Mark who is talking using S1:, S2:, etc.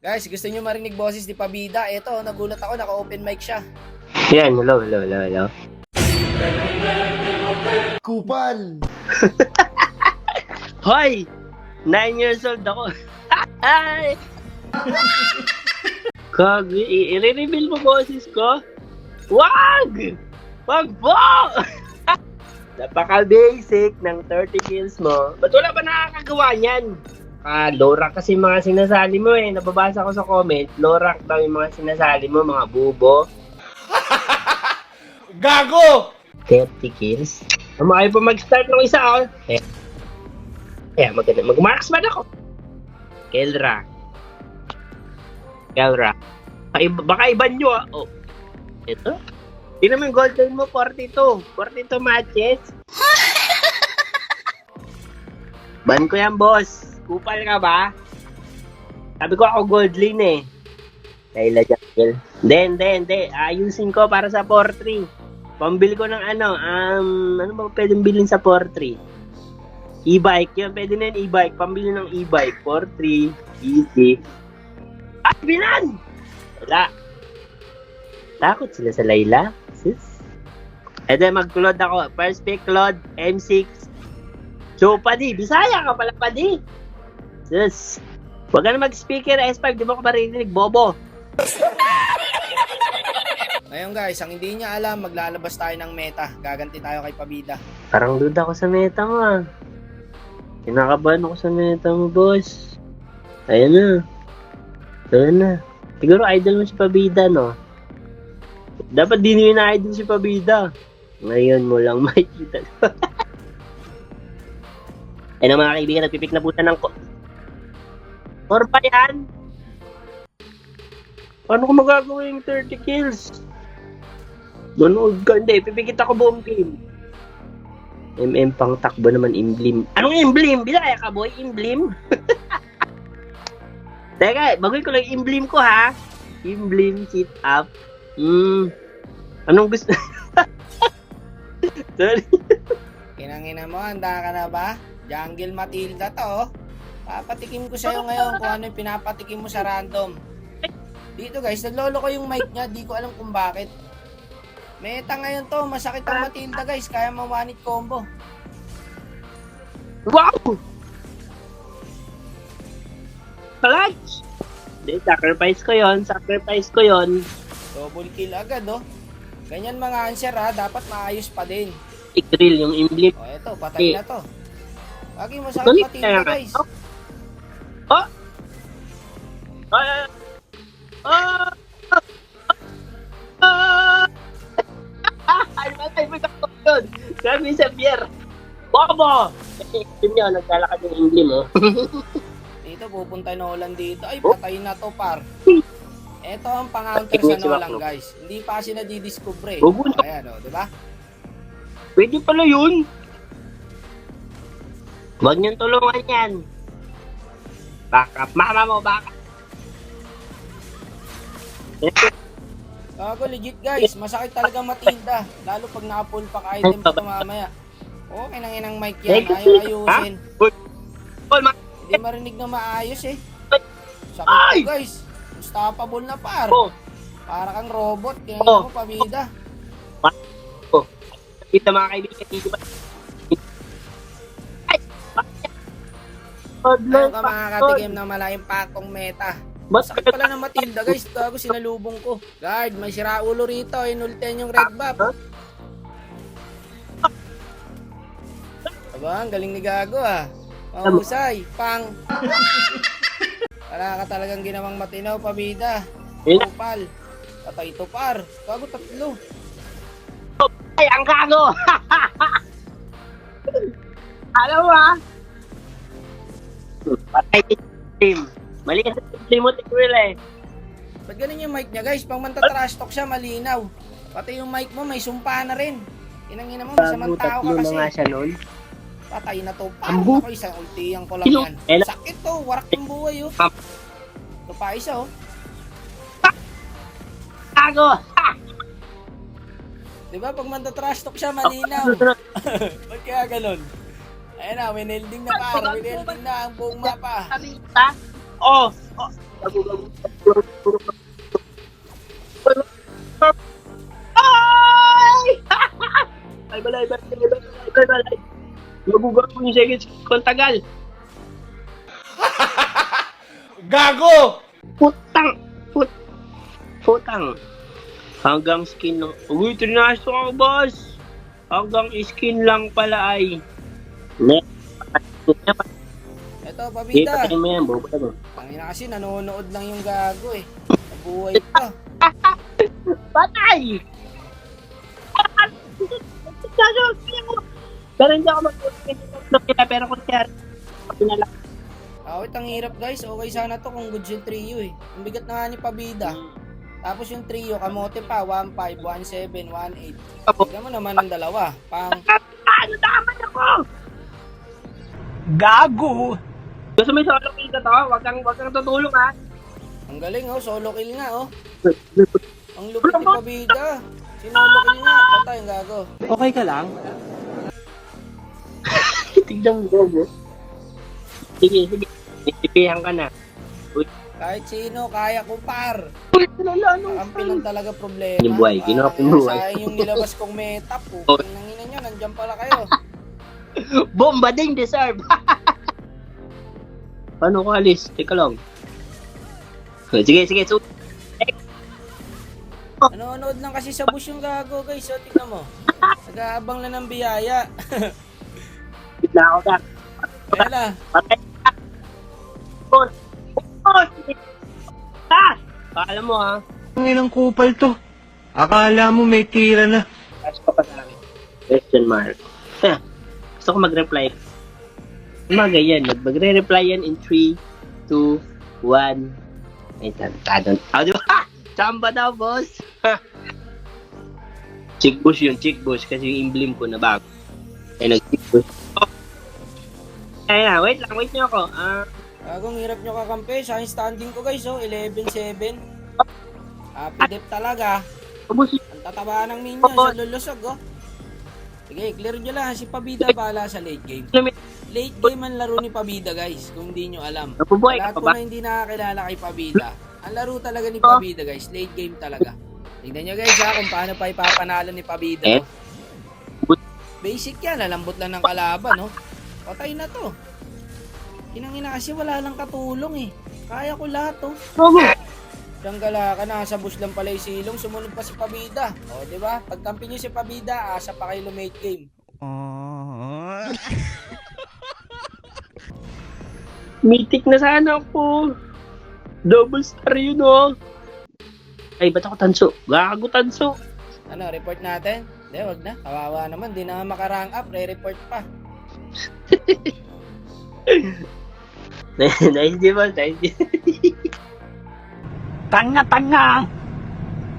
S1: Guys, gusto niyo marinig boses ni Pabida? Eto, nagulat ako, naka-open mic siya.
S2: Yan, hello.
S3: Kupal!
S2: Hoy! 9 years old ako. Ay! Kag, i-reveal mo boses ko? Wag! Wag po! Napaka-basic ng 30 kills mo. Ba't wala ba nakakagawa niyan? Low rank kasi mga sinasali mo eh. Nababasa ko sa comment, low rank daw yung mga sinasali mo, mga bubo.
S3: Gago!
S2: 30 kills? Makayo pa mag-start ng isa oh. Maganda. Mag-marksman ako. Kelra. Baka iban nyo ah. Oh. Ito? Tingnan mo yung golden mo, 42. 42 matches. Ban ko yan, boss. Kupal ka ba? Sabi ko ako gold lane eh. Layla Jackal. Hindi. Ayusin ko para sa 4-3. Pambili ko ng ano ba pwedeng bilhin sa 4-3? E-bike. Yun, pwede na yung e-bike. Pambili ng e-bike. 4-3. Easy. Ah, binan! Wala. Takot sila sa Layla. Sis. E then mag-Claude ako. First pick, Claude. M6. So, Padi. Bisaya ka pala, Padi. Sis. Huwag ka na mag-speaker, S5. Di mo ko marinig, bobo.
S1: Ngayon guys, ang hindi niya alam, maglalabas tayo ng meta. Gaganti tayo kay Pabida.
S2: Parang duda ako sa meta mo ah. Kinakabahan ako sa meta mo, boss. Ayun na. Siguro idol mo si Pabida, no? Dapat di nyo na-idol si Pabida. Ngayon mo lang makikita. Ayun ang mga kaibigan, nagpipik na puta ng or pa yan? Paano ko magagawa yung 30 kills? Manood ka, hindi. Pipikit ako buong team. MM pang takbo naman, Imblim. Anong Imblim? Bilaya ka, boy? Imblim? Teka, bagoy ko lang Imblim ko, ha? Imblim, sit up. Anong gusto? Sorry.
S1: Kinangina mo, handa ka na ba? Jungle Matilda to, oh. Papatikim ko sa'yo ngayon kung ano yung pinapatikim mo sa random. Dito guys, naglolo ko yung mic niya, di ko alam kung bakit. Meta ngayon to, masakit ang Matilda guys, kaya ma-one-hit combo.
S2: Wow! Clutch! Hindi, sacrifice ko yon.
S1: Double kill agad, oh. Ganyan mga answer ha, dapat maayos pa din.
S2: I-drill yung Imblim.
S1: O eto, patay na to. Lagi masakit Matilda guys.
S2: Oh! Ay, may takot yun. Sabi sa Pierre. Bobo! Kasi yun yun, naglalakad yung Imblim, oh.
S1: Dito, pupunta Nolan dito. Ay, patay na to, par. Ito ang pang-counter sa Nolan, guys. Hindi pa kasi nadidiscover eh. Ayan, o, diba?
S2: Pwede pala yun. Huwag niyong tulungan yan. Back up. Mama mo, back up.
S1: Gago, legit guys. Masakit talaga Matilda. Lalo pag naka-full pack item pa ito mamaya. Okay nang inang mic yan. Ayaw ayusin. Hindi marinig na maayos eh. Sakit ko guys. Unstoppable na par. Para kang robot. Kaya mo Pabida.
S2: Kita mga kaibigan. Dito ba?
S1: Ayaw ka makakatikim ng malaking patong meta. Masakit pala ng Matilda guys. Gago, sinalubong ko. Guard, may siraulo rito. Inulten yung red buff. Aba, ang galing ni Gago ah. Mahusay. Pang. Wala ka talagang ginawang matinaw, Pabida. Kupal. Patay ito par. Gago, tatlo.
S2: Ay, ang Gago! Alam mo ah? Patay team. Mali kasi team mo, Tikwil eh.
S1: Ba't ganun yung mic niya guys? Pang manta-trash talk siya, malinaw. Pati yung mic mo, may sumpa na rin. Inangina mo, masamang tao ka kasi.
S2: Nga siya nun.
S1: Patay na to. Paano ako isang ultiyang ko lang yan? Sakit to, warak yung buhay oh. Ito pa isa oh.
S2: Gago!
S1: Diba pag manta-trash talk siya, malinaw. Ba't kaya ganun? Ayan na, winelding na par. Winelding na ang buong mapa.
S2: Oh! Ay! Ay, balay. Magugawa mo yung second skin ko, ang tagal.
S3: Gago!
S2: Putang. Hanggang skin lang. Uy, trinaso ako, boss. Hanggang skin lang pala ay.
S1: Eto,
S2: Hindi,
S1: pabida.
S2: patayin mo yan, bobo mo.
S1: Tangina kasi nanonood lang yung gago eh. Nabuhay pa.
S2: Patay! Pero hindi ako mag-ulit pero kung kaya pinala.
S1: Wait, ang hirap guys. Okay sana to kung good yung trio eh. Ang bigat na nga ni pabida. Tapos yung trio, kamote pa, 1.5, 1.7, 1.8. Tignan mo naman ang dalawa. Pang,
S2: Ano daman ako?
S3: Gago!
S2: Gusto mo yung solo kill ka to? Wag kang tutulong ha.
S1: ang galing oh, solo kill nga oh. Ang lupit ni pabida. Sinolo kill nga, patay ang gago.
S3: Okay ka lang?
S2: Tignan mo bobo. Sige. Nagtipihan ka na.
S1: Kahit sino, kaya ko par. Kampi lang talaga problema.
S2: Yung buhay, ginawa ko yung buhay.
S1: Sayang yung nilabas kong meta po. Nangina nyo, nandiyan pala kayo.
S2: Bomba din deserve. Paano ko alis? Teka lang. Sige. So,
S1: Nanonood lang kasi sa bus yung gago guys. So, tingnan mo. Nag-aabang lang ng biyaya.
S2: bigla ako ka.
S1: Kaya
S2: Patay ka. Boss. Akala mo ha.
S3: Ang inang kupal to. Akala mo may tira na.
S2: Ask pa sa akin. Question mark. Gusto ko mag-reply. Umaga yan. Magre-reply yan in 3, 2, 1. Ay, tadon. Di ba? Chamba daw, boss. Chick bush yun. Chick bush. Kasi yung emblem ko na bago. Ay, nag-chick bush. Ayun na. Wait nyo ako.
S1: Gagong hirap nyo kakampi. Sa akin standing ko guys, oh, 11-7. Pidep talaga.
S2: Ubus yun.
S1: Ang tataba ng minion sa lulusog, oh. Sige, clear nyo lang. Si Pabida pala sa late game. Late game ang laro ni Pabida, guys. Kung hindi nyo alam.
S2: Napubuhay
S1: Lahat
S2: ka
S1: po
S2: pa ba?
S1: na hindi nakakilala kay Pabida. Ang laro talaga ni Pabida, guys. Late game talaga. Tignan nyo, guys, ha, kung paano pa ipapanalo ni Pabida.
S2: Eh?
S1: Oh. Basic yan. Lalambot lang ng kalaban, oh. Patay na to. Kinangina kasi wala lang katulong, eh. Kaya ko lahat, oh. Janggala ka, nasa bus lang pala yung silong, sumunod pa si Pabida. O, di ba? Pagkampi nyo si Pabida, asa pa kayo lumate game.
S2: Mythic na sana ako. Double star yun, oh. Ay, ba't ako tanso? Gago tanso.
S1: Ano, report natin? Hindi, wag na. Kawawa naman, di na makarang up, re-report pa.
S2: Nice, di ba? Nice, di ba?
S3: Tanga-tanga!